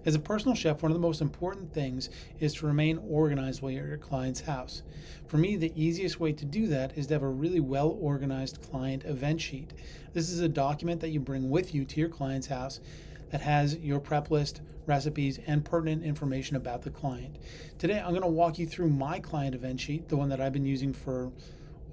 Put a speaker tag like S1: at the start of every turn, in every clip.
S1: As a personal chef, one of the most important things is to remain organized while you're at your client's house. For me, the easiest way to do that is to have a really well organized client event sheet. This is a document that you bring with you to your client's house that has your prep list, recipes, and pertinent information about the client. Today, I'm going to walk you through my client event sheet, the one that I've been using for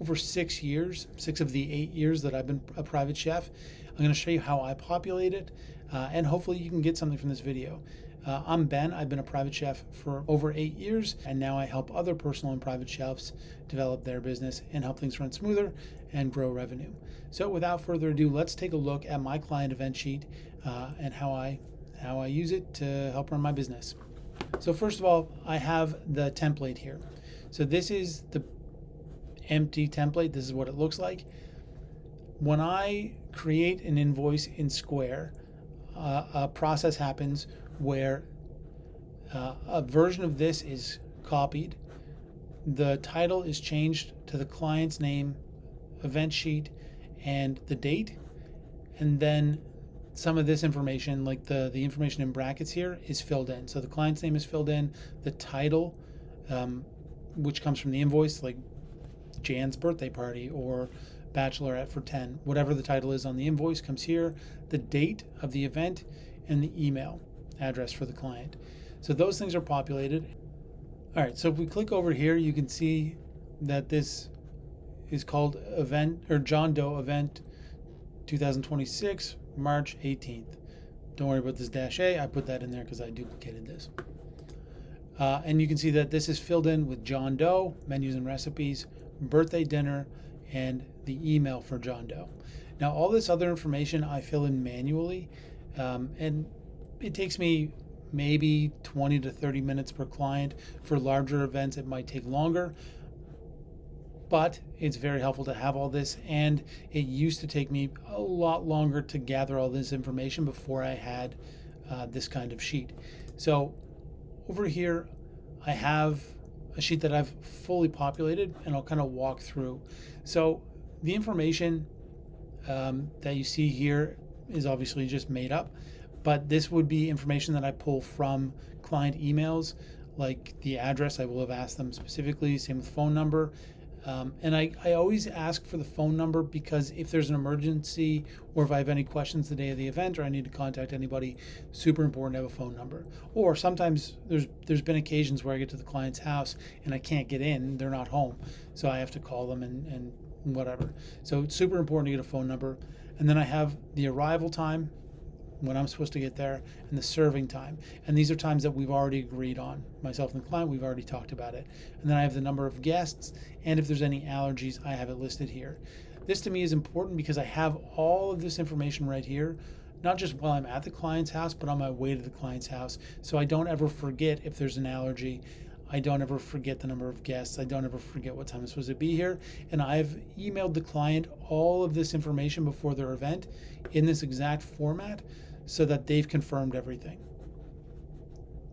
S1: over 6 years, 6 of the 8 years that I've been a private chef. I'm going to show you how I populate it, and hopefully you can get something from this video. I'm Ben. I've been a private chef for over 8 years, and now I help other personal and private chefs develop their business and help things run smoother and grow revenue. So without further ado, let's take a look at my client event sheet and how I use it to help run my business. So first of all, I have the template here. So this is the empty template. This is what it looks like. When I create an invoice in Square, a process happens where a version of this is copied, the title is changed to the client's name, event sheet, and the date, and then some of this information, like the information in brackets here, is filled in. So the client's name is filled in, the title, which comes from the invoice, like Jan's birthday party or bachelorette for 10, whatever the title is on the invoice comes here, the date of the event, and the email address for the client. So those things are populated. All right, so if we click over here, you can see that this is called event or John Doe event 2026, March 18th. Don't worry about this -A. I put that in there because I duplicated this. And you can see that this is filled in with John Doe, menus and recipes, birthday dinner, and the email for John Doe. Now, all this other information I fill in manually, and it takes me maybe 20 to 30 minutes per client. For larger events, it might take longer, but it's very helpful to have all this. And it used to take me a lot longer to gather all this information before I had this kind of sheet. So over here, I have a sheet that I've fully populated, and I'll kind of walk through. So the information that you see here is obviously just made up, but this would be information that I pull from client emails, like the address. I will have asked them specifically, same with phone number. And I always ask for the phone number because if there's an emergency or if I have any questions the day of the event or I need to contact anybody, super important to have a phone number. Or sometimes there's been occasions where I get to the client's house and I can't get in, they're not home. So I have to call them and whatever. So it's super important to get a phone number. And then I have the arrival time, when I'm supposed to get there, and the serving time. And these are times that we've already agreed on. Myself and the client, we've already talked about it. And then I have the number of guests, and if there's any allergies, I have it listed here. This to me is important because I have all of this information right here, not just while I'm at the client's house, but on my way to the client's house. So I don't ever forget if there's an allergy. I don't ever forget the number of guests. I don't ever forget what time I'm supposed to be here. And I've emailed the client all of this information before their event in this exact format, so that they've confirmed everything.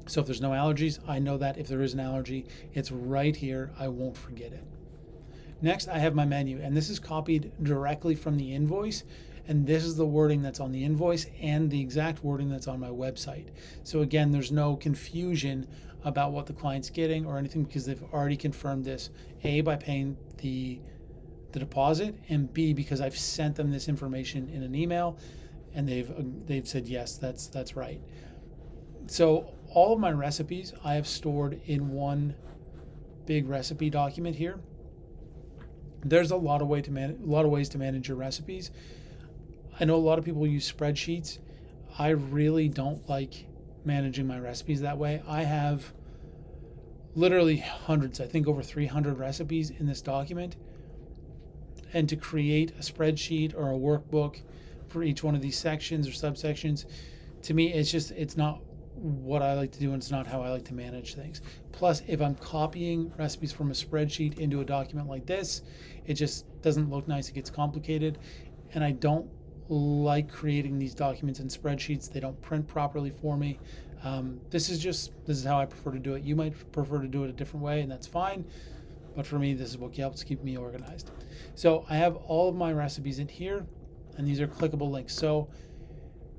S1: So if there's no allergies, I know that. If there is an allergy, it's right here. I won't forget it. Next, I have my menu, and this is copied directly from the invoice. And this is the wording that's on the invoice and the exact wording that's on my website. So again, there's no confusion about what the client's getting or anything because they've already confirmed this, A, by paying the deposit, and B, because I've sent them this information in an email. And they've said, yes, that's right. So all of my recipes I have stored in one big recipe document here. There's a lot of ways to manage your recipes. I know a lot of people use spreadsheets. I really don't like managing my recipes that way. I have literally hundreds, I think over 300 recipes in this document. And to create a spreadsheet or a workbook for each one of these sections or subsections, to me, it's not what I like to do, and it's not how I like to manage things. Plus, if I'm copying recipes from a spreadsheet into a document like this, it just doesn't look nice. It gets complicated, and I don't like creating these documents in spreadsheets. They don't print properly for me. This is how I prefer to do it. You might prefer to do it a different way, and that's fine. But for me, this is what helps keep me organized. So I have all of my recipes in here, and these are clickable links. So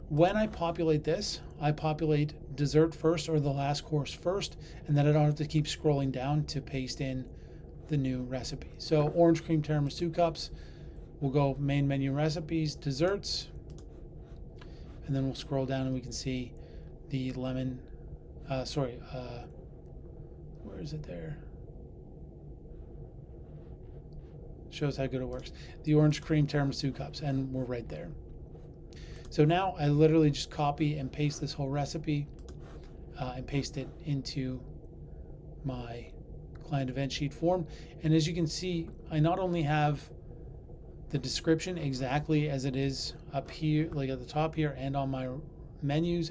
S1: when I populate this, I populate dessert first or the last course first, and then I don't have to keep scrolling down to paste in the new recipe. So orange cream tiramisu cups, we'll go main menu recipes, desserts, and then we'll scroll down and we can see the lemon, where is it there? Shows how good it works. The orange cream tiramisu cups, and we're right there. So now I literally just copy and paste this whole recipe and paste it into my client event sheet form. And as you can see, I not only have the description exactly as it is up here, like at the top here, and on my menus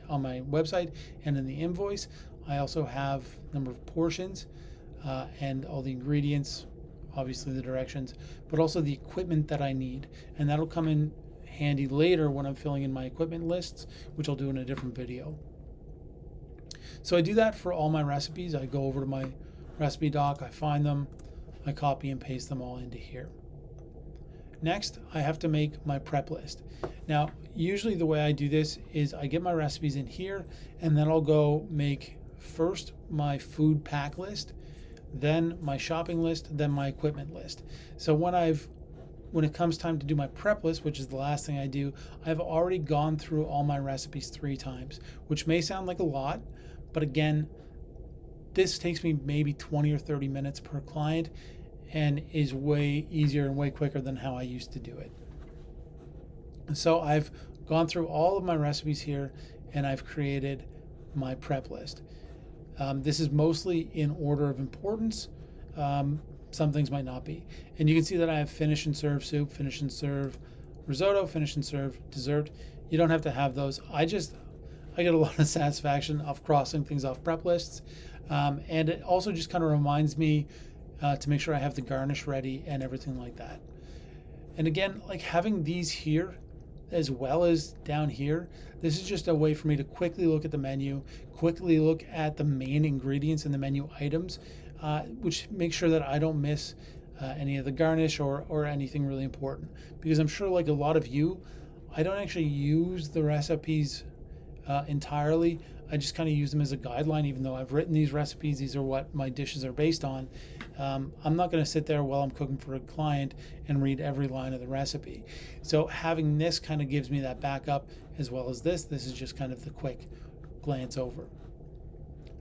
S1: on my website and in the invoice, I also have number of portions and all the ingredients, obviously the directions, but also the equipment that I need. And that'll come in handy later when I'm filling in my equipment lists, which I'll do in a different video. So I do that for all my recipes. I go over to my recipe doc, I find them, I copy and paste them all into here. Next, I have to make my prep list. Now, usually the way I do this is I get my recipes in here, and then I'll go make first my food pack list, then my shopping list, then my equipment list. So when it comes time to do my prep list, which is the last thing I do, I've already gone through all my recipes 3 times, which may sound like a lot, but again, this takes me maybe 20 or 30 minutes per client and is way easier and way quicker than how I used to do it. So I've gone through all of my recipes here and I've created my prep list. This is mostly in order of importance. Some things might not be. And you can see that I have finish and serve soup, finish and serve risotto, finish and serve dessert. You don't have to have those. I get a lot of satisfaction of crossing things off prep lists. And it also just kind of reminds me to make sure I have the garnish ready and everything like that. And again, like having these here as well as down here, this is just a way for me to quickly look at the menu, quickly look at the main ingredients in the menu items, which makes sure that I don't miss any of the garnish or anything really important. Because I'm sure like a lot of you, I don't actually use the recipes entirely. I just kind of use them as a guideline, even though I've written these recipes, these are what my dishes are based on. I'm not going to sit there while I'm cooking for a client and read every line of the recipe. So having this kind of gives me that backup, as well as this. This is just kind of the quick glance over.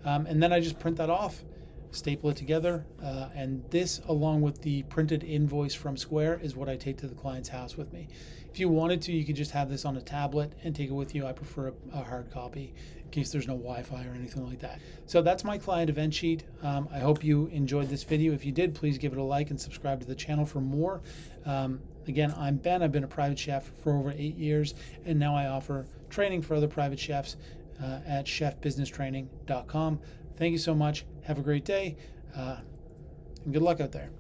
S1: And then I just print that off, staple it together, and this, along with the printed invoice from Square, is what I take to the client's house with me. If you wanted to, you could just have this on a tablet and take it with you. I prefer a hard copy in case there's no Wi-Fi or anything like that. So that's my client event sheet. I hope you enjoyed this video. If you did, please give it a like and subscribe to the channel for more. Again, I'm Ben. I've been a private chef for over 8 years, and now I offer training for other private chefs at chefbusinesstraining.com. Thank you so much. Have a great day, and good luck out there.